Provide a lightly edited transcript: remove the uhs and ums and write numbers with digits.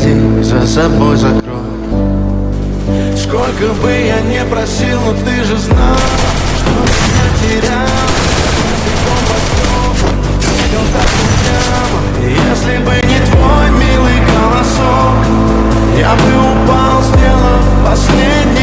уходи, за собой закрой. Сколько бы я не просил, но ты же знал, что меня терял. Бегал так упрямо. Если бы не твой милый голосок, я бы упал, сделав последний